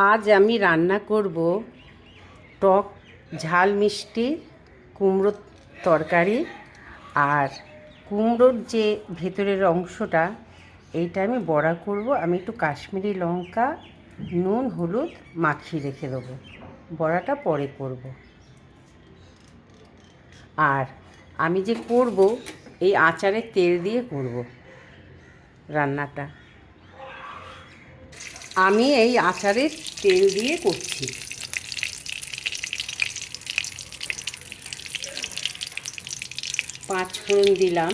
আজ আমি রান্না করব টক ঝাল মিষ্টি কুমড়োর তরকারি। আর কুমড়োর যে ভেতরের অংশটা এইটা আমি বড়া করব। আমি একটু কাশ্মীরি লঙ্কা নুন হলুদ মাখিয়ে রেখে দেবো, বড়াটা পরে করব। আর আমি যে করব এই আচারের তেল দিয়ে করব রান্নাটা। আমি এই আচারের তেল দিয়ে করছি। পাঁচ ফোড়ন দিলাম,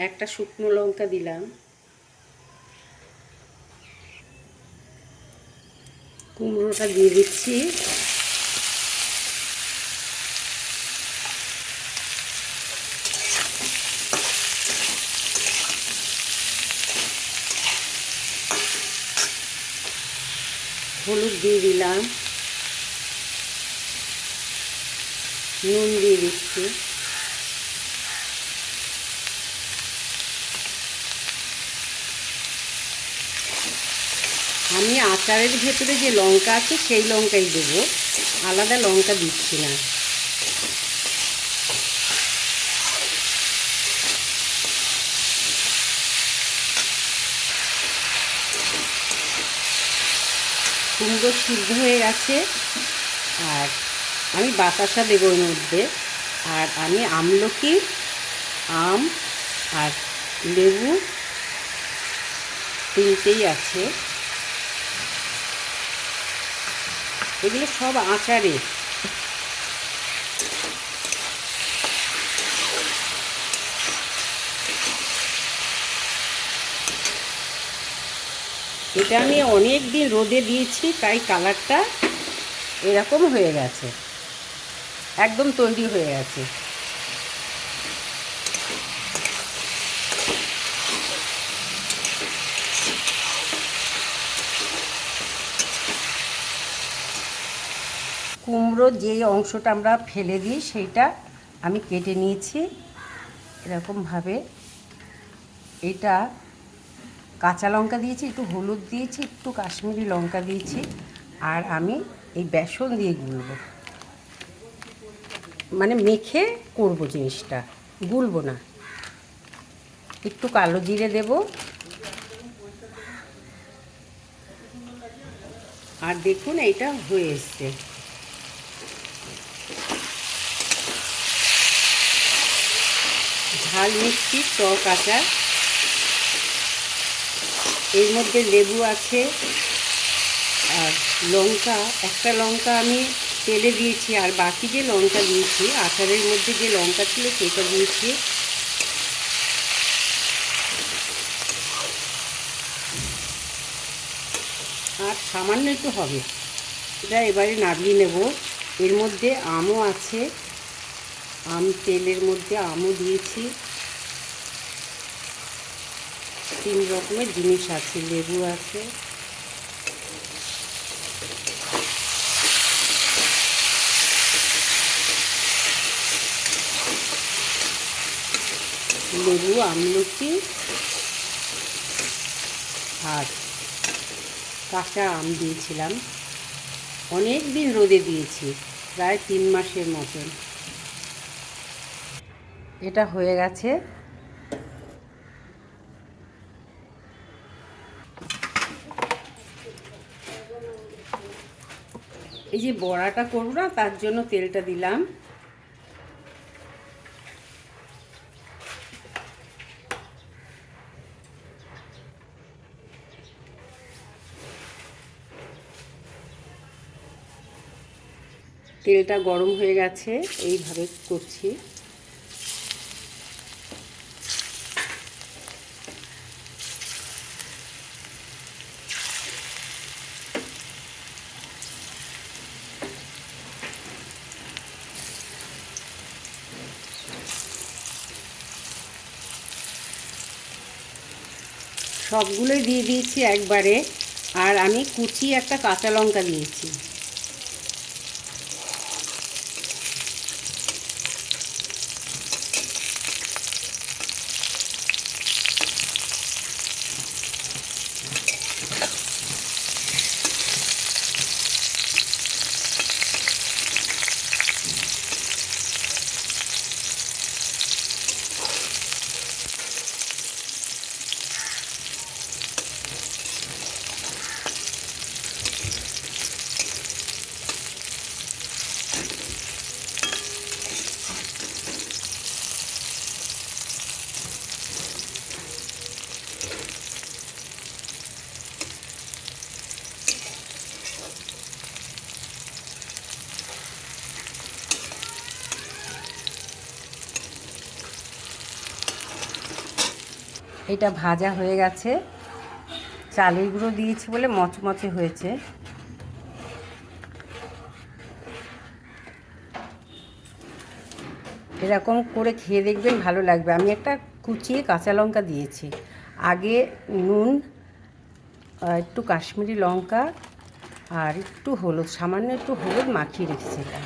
একটা শুকনো লঙ্কা দিলাম, কুমড়োটা দিয়ে দিচ্ছি, হলুদ দিয়ে দিলাম, নুন দিয়ে দিচ্ছি, আমি আচারের ভেতরে যে লঙ্কা আছে সেই লঙ্কাই দেবো, আলাদা লঙ্কা দিচ্ছি না। কুমড়ো সিদ্ধ হয়ে গেছে। আর আমি বাতাসা দেবো ওর মধ্যে। আর আমি আমলকি, আম আর লেবু তিনটেই আছে, এগুলো সব আচারে। এটা আমি অনেক দিন রোদে দিয়েছি, তাই কালারটা এরকম হয়ে গেছে, একদম তৈরি হয়ে গেছে। কুমড়োর যে অংশটা আমরা ফেলে দিই সেইটা আমি কেটে নিয়েছি এরকমভাবে। এটা কাঁচা লঙ্কা দিয়েছি, একটু হলুদ দিয়েছি, একটু কাশ্মীরি লঙ্কা দিয়েছি। আর আমি এই বেসন দিয়ে গুলব, মানে মেখে করব জিনিসটা, গুলব না। একটু কালো জিরে দেব, আর দেখুন এইটা হয়ে এসছে। ঝাল মিষ্টি টক আচার, এর মধ্যে লেবু আছে আর লঙ্কা, একটা লঙ্কা আমি তেলে দিয়েছি, আর বাকি যে লঙ্কা দিয়েছি আচারের মধ্যে যে লঙ্কা ছিল সেটা দিয়েছি। আর সামান্য একটু হবে, এটা এবারে নামিয়ে নেব। এর মধ্যে আমও আছে, আম তেলের মধ্যে আমও দিয়েছি। তিন রকমের জিনিস আছে, লেবু আছে, লেবু আমলকি আর কাঁচা আম দিয়েছিলাম। অনেক দিন রোদে দিয়েছি, প্রায় 3 মাসের মতন। এটা হয়ে গেছে। এই যে বড়াটা করব না, তার জন্য তেলটা দিলাম। তেলটা গরম হয়ে গেছে, এইভাবে করছি। সবগুলোই দিয়ে দিয়েছি একবারে। আর আমি কুচি একটা কাঁচা লঙ্কা দিয়েছি। এটা ভাজা হয়ে গেছে, চালের গুঁড়ো দিয়েছি বলে মচমচে হয়েছে। এরকম করে খেয়ে দেখবেন, ভালো লাগবে। আমি একটা কুচিয়ে কাঁচা লঙ্কা দিয়েছি, আগে নুন, একটু কাশ্মীরি লঙ্কা আর একটু হলুদ, সামান্য একটু হলুদ মাখিয়ে রেখেছিলাম।